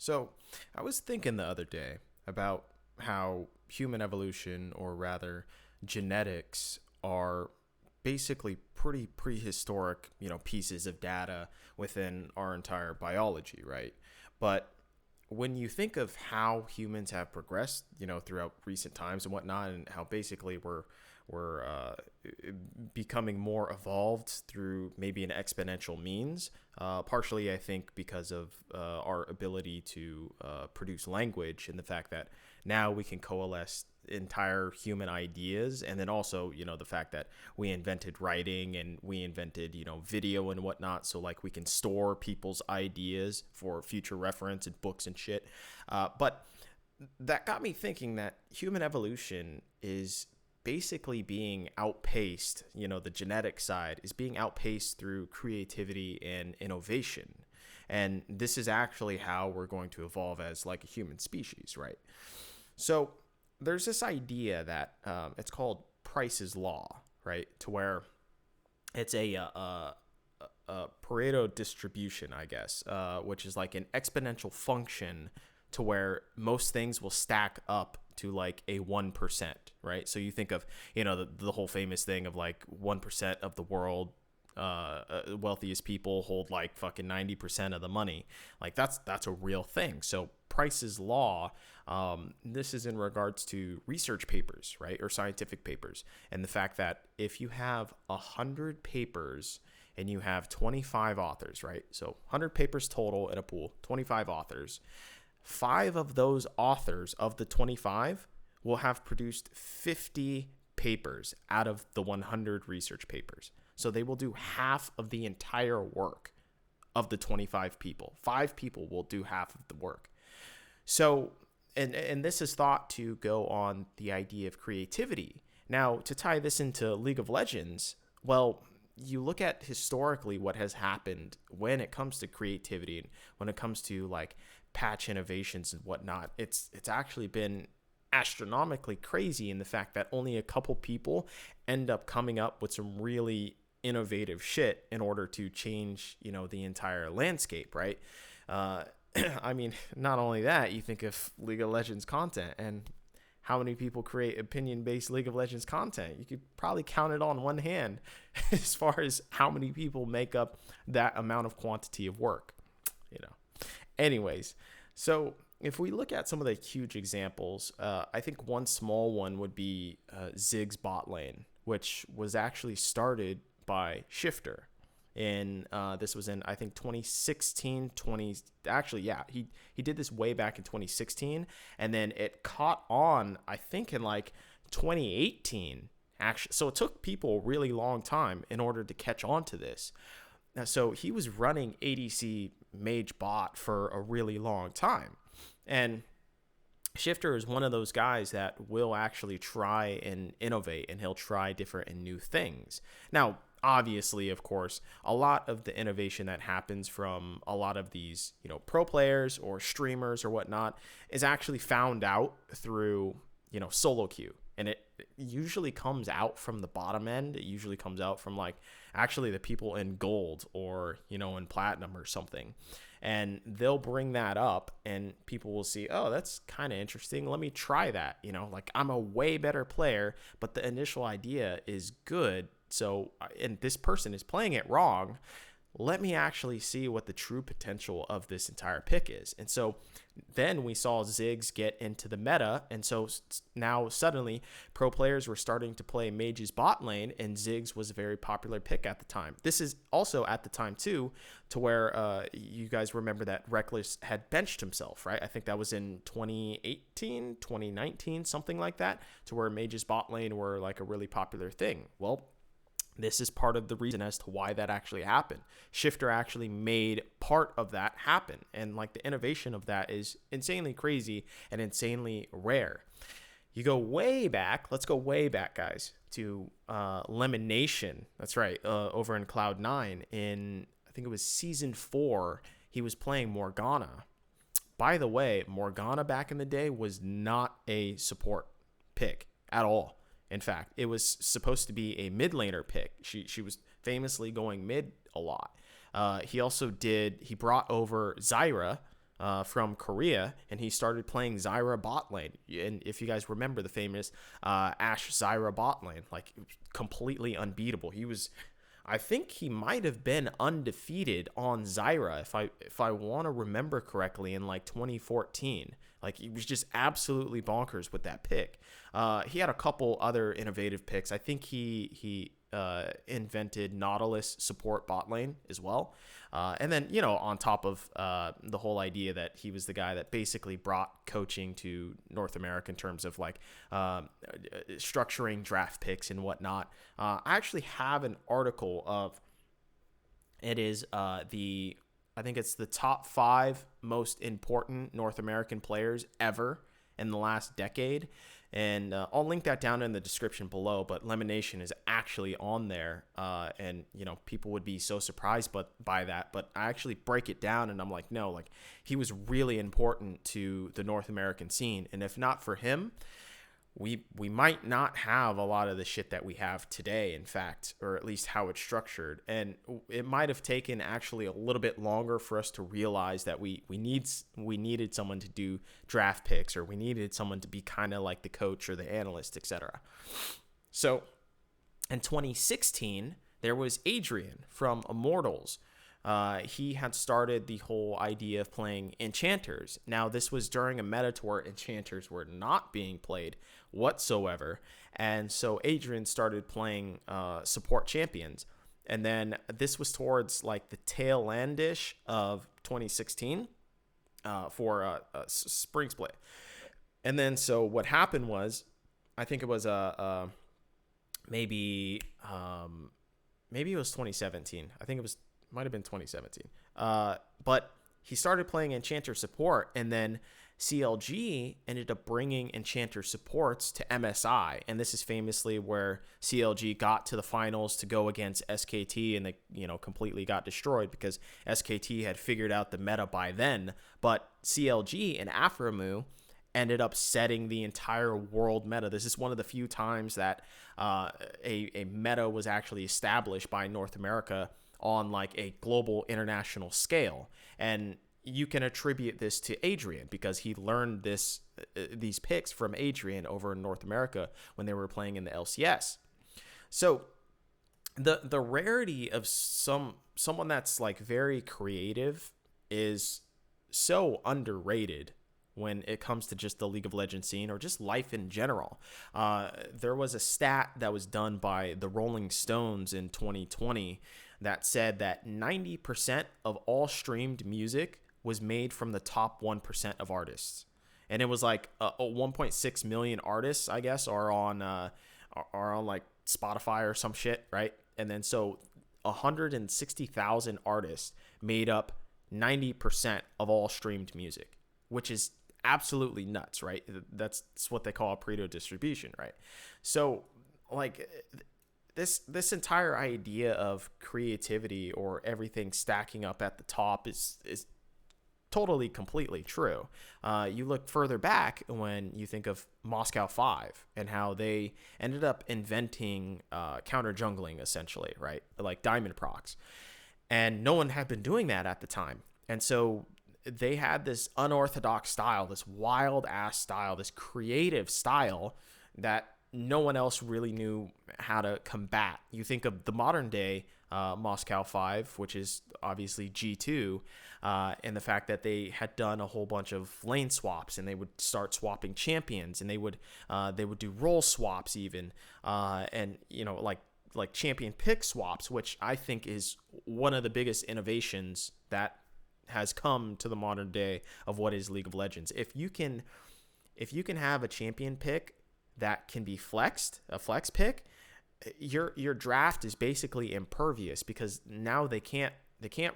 So, I was thinking the other day about how human evolution, or rather genetics, are basically pretty prehistoric, pieces of data within our entire biology, right? But when you think of how humans have progressed, throughout recent times and whatnot, and how basically we're becoming more evolved through maybe an exponential means, partially I think because of our ability to produce language and the fact that now we can coalesce entire human ideas, and then also the fact that we invented writing and we invented video and whatnot, so like we can store people's ideas for future reference in books and shit. But that got me thinking that human evolution is basically being outpaced, the genetic side is being outpaced through creativity and innovation. And this is actually how we're going to evolve as like a human species, right? So there's this idea that it's called Price's Law, right? To where it's a Pareto distribution, I guess, which is like an exponential function to where most things will stack up to like a 1%, right? So you think of, the whole famous thing of like 1% of the world wealthiest people hold like fucking 90% of the money. Like that's a real thing. So Price's Law, this is in regards to research papers, right? Or scientific papers. And the fact that if you have 100 papers and you have 25 authors, right? So 100 papers total in a pool, 25 authors. 5 of those authors of the 25 will have produced 50 papers out of the 100 research papers. So they will do half of the entire work of the 25 people. 5 people will do half of the work. So, and this is thought to go on the idea of creativity. Now, to tie this into League of Legends, well, you look at historically what has happened when it comes to creativity and when it comes to like patch innovations and whatnot. It's actually been astronomically crazy in the fact that only a couple people end up coming up with some really innovative shit in order to change, the entire landscape, right? I mean, not only that, you think of League of Legends content and how many people create opinion-based League of Legends content. You could probably count it on one hand as far as how many people make up that amount of quantity of work, Anyways, so if we look at some of the huge examples, I think one small one would be Zig's bot lane, which was actually started by Shifter. And this was in, I think, 2016, he did this way back in 2016, and then it caught on, I think, in like 2018, actually. So it took people a really long time in order to catch on to this. So he was running ADC Mage Bot for a really long time. And Shifter is one of those guys that will actually try and innovate, and he'll try different and new things. Now, obviously, of course, a lot of the innovation that happens from a lot of these, pro players or streamers or whatnot is actually found out through, solo queue. And it usually comes out from the bottom end. It usually comes out from like actually the people in gold or, in platinum or something. And they'll bring that up and people will see, oh, that's kind of interesting. Let me try that. Like I'm a way better player, but the initial idea is good. So, and this person is playing it wrong. Let me actually see what the true potential of this entire pick is. And so then we saw Ziggs get into the meta. And so now suddenly pro players were starting to play Mage's bot lane, and Ziggs was a very popular pick at the time. This is also at the time too, to where you guys remember that Reckless had benched himself, right? I think that was in 2018, 2019, something like that, to where Mage's bot lane were like a really popular thing. Well, this is part of the reason as to why that actually happened. Shifter actually made part of that happen. And like the innovation of that is insanely crazy and insanely rare. You go way back. Let's go way back, guys, to Lemonation. That's right. Over in Cloud9 in, I think it was season 4, he was playing Morgana. By the way, Morgana back in the day was not a support pick at all. In fact, it was supposed to be a mid laner pick. She was famously going mid a lot. He brought over Zyra, from Korea, and he started playing Zyra bot lane. And if you guys remember the famous Ashe Zyra bot lane, like completely unbeatable. I think he might have been undefeated on Zyra if I want to remember correctly in like 2014. Like he was just absolutely bonkers with that pick. He had a couple other innovative picks. I think he invented Nautilus support bot lane as well. And then, on top of the whole idea that he was the guy that basically brought coaching to North America in terms of like structuring draft picks and whatnot. I actually have an article of it is I think it's the top 5 most important North American players ever in the last decade. And I'll link that down in the description below, but Lemonation is actually on there. And, people would be so surprised by that. But I actually break it down and I'm like, no, like he was really important to the North American scene. And if not for him, we might not have a lot of the shit that we have today, in fact, or at least how it's structured. And it might have taken actually a little bit longer for us to realize that we needed someone to do draft picks, or we needed someone to be kind of like the coach or the analyst, etc. So in 2016, there was Adrian from Immortals. He had started the whole idea of playing enchanters. Now, this was during a meta where enchanters were not being played whatsoever. And so Adrian started playing support champions. And then this was towards like the tail endish of 2016 for a spring split. And then so what happened was, I think it was maybe it was 2017. I think it might have been 2017. But he started playing Enchanter support, and then CLG ended up bringing Enchanter supports to MSI. And this is famously where CLG got to the finals to go against SKT, and they, completely got destroyed because SKT had figured out the meta by then. But CLG and Aframu ended up setting the entire world meta. This is one of the few times that a meta was actually established by North America on like a global international scale. And you can attribute this to Adrian because he learned these picks from Adrian over in North America when they were playing in the LCS. So the rarity of someone that's like very creative is so underrated when it comes to just the League of Legends scene or just life in general. There was a stat that was done by the Rolling Stones in 2020 that said that 90% of all streamed music was made from the top 1% of artists. And it was like 1.6 million artists, I guess, are on like Spotify or some shit, right? And then so 160,000 artists made up 90% of all streamed music, which is absolutely nuts, right? That's what they call a Pareto distribution, right? So like this entire idea of creativity or everything stacking up at the top is totally, completely true. You look further back when you think of Moscow 5 and how they ended up inventing counter jungling, essentially, right? Like diamond procs. And no one had been doing that at the time. And so they had this unorthodox style, this wild ass style, this creative style that no one else really knew how to combat. You think of the modern day Moscow 5, which is obviously G2, and the fact that they had done a whole bunch of lane swaps, and they would start swapping champions, and they would do role swaps even, and like champion pick swaps, which I think is one of the biggest innovations that has come to the modern day of what is League of Legends. If you can have a champion pick that can be flexed, a flex pick, your draft is basically impervious because now they can't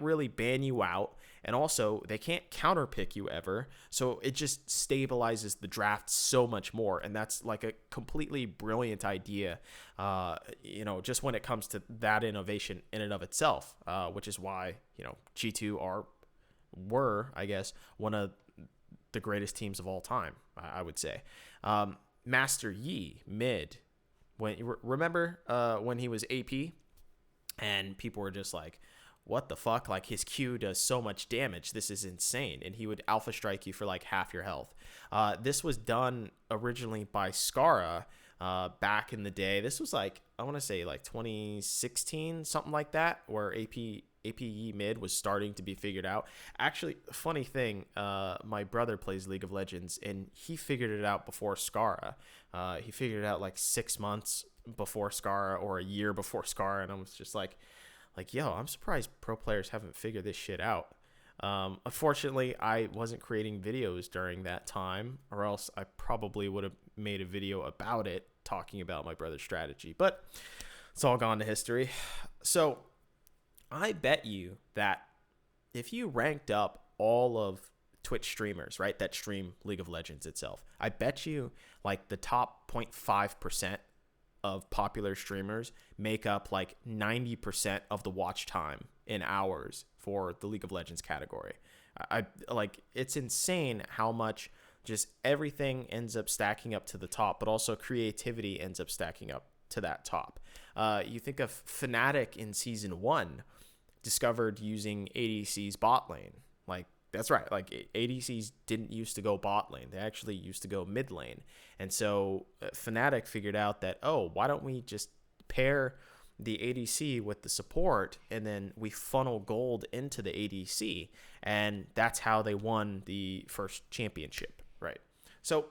really ban you out, and also they can't counter pick you ever. So it just stabilizes the draft so much more, and that's like a completely brilliant idea. Just when it comes to that innovation in and of itself, which is why G2 were, I guess, one of the greatest teams of all time, I would say. Master Yi mid, when remember when he was AP and people were just like, what the fuck? Like, his Q does so much damage. This is insane. And he would alpha strike you for like half your health. This was done originally by Scara back in the day. This was like, I want to say like 2016, something like that, where APE mid was starting to be figured out. Actually, funny thing, my brother plays League of Legends, and he figured it out before Scara. He figured it out like 6 months before Scara or a year before Scara, and I was just like, yo, I'm surprised pro players haven't figured this shit out. Unfortunately, I wasn't creating videos during that time, or else I probably would have made a video about it, talking about my brother's strategy. But it's all gone to history. So I bet you that if you ranked up all of Twitch streamers, right, that stream League of Legends itself, I bet you like the top 0.5% of popular streamers make up like 90% of the watch time in hours for the League of Legends category. I like, it's insane how much just everything ends up stacking up to the top, but also creativity ends up stacking up to that top. You think of Fnatic in season 1 discovered using ADC's bot lane. Like, that's right. Like, ADCs didn't used to go bot lane. They actually used to go mid lane. And so Fnatic figured out that, oh, why don't we just pair the ADC with the support, and then we funnel gold into the ADC. And that's how they won the first championship, right? So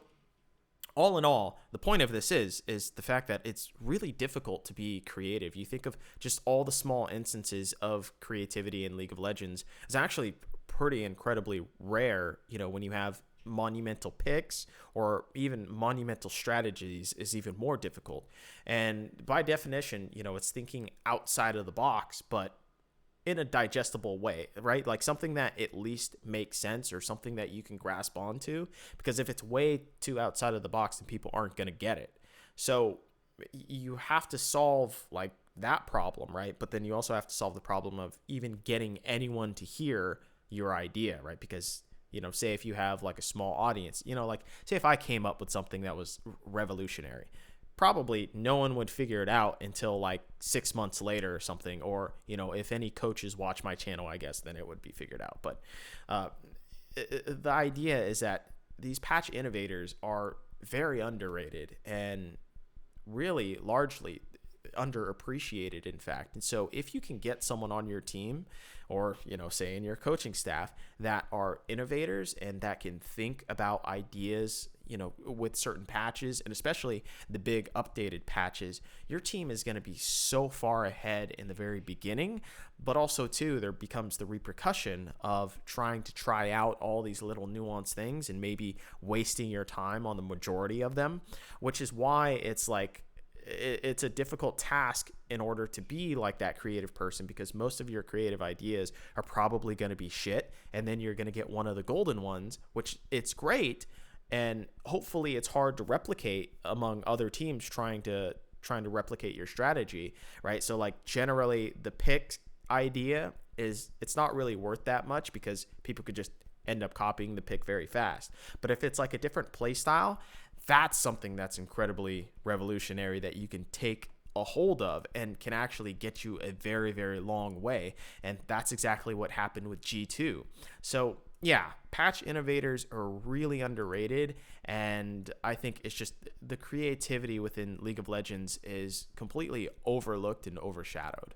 all in all, the point of this is the fact that it's really difficult to be creative. You think of just all the small instances of creativity in League of Legends. It's actually pretty incredibly rare, when you have monumental picks or even monumental strategies is even more difficult. And by definition, it's thinking outside of the box, but in a digestible way, right? Like something that at least makes sense, or something that you can grasp onto, because if it's way too outside of the box, then people aren't going to get it. So you have to solve like that problem, right? But then you also have to solve the problem of even getting anyone to hear your idea, right? Because, say if you have like a small audience, like say if I came up with something that was revolutionary, probably no one would figure it out until like 6 months later or something. Or, if any coaches watch my channel, I guess then it would be figured out. But the idea is that these patch innovators are very underrated and really largely underappreciated, in fact. And so if you can get someone on your team, or say in your coaching staff, that are innovators and that can think about ideas with certain patches, and especially the big updated patches, your team is going to be so far ahead in the very beginning. But also too, there becomes the repercussion of trying to try out all these little nuanced things and maybe wasting your time on the majority of them, which is why it's a difficult task in order to be like that creative person, because most of your creative ideas are probably going to be shit, and then you're going to get one of the golden ones, which it's great, and hopefully it's hard to replicate among other teams trying to replicate your strategy, right? So like generally the pick idea it's not really worth that much, because people could just end up copying the pick very fast. But if it's like a different play style, that's something that's incredibly revolutionary that you can take a hold of and can actually get you a very, very long way. And that's exactly what happened with G2. So yeah, patch innovators are really underrated. And I think it's just the creativity within League of Legends is completely overlooked and overshadowed.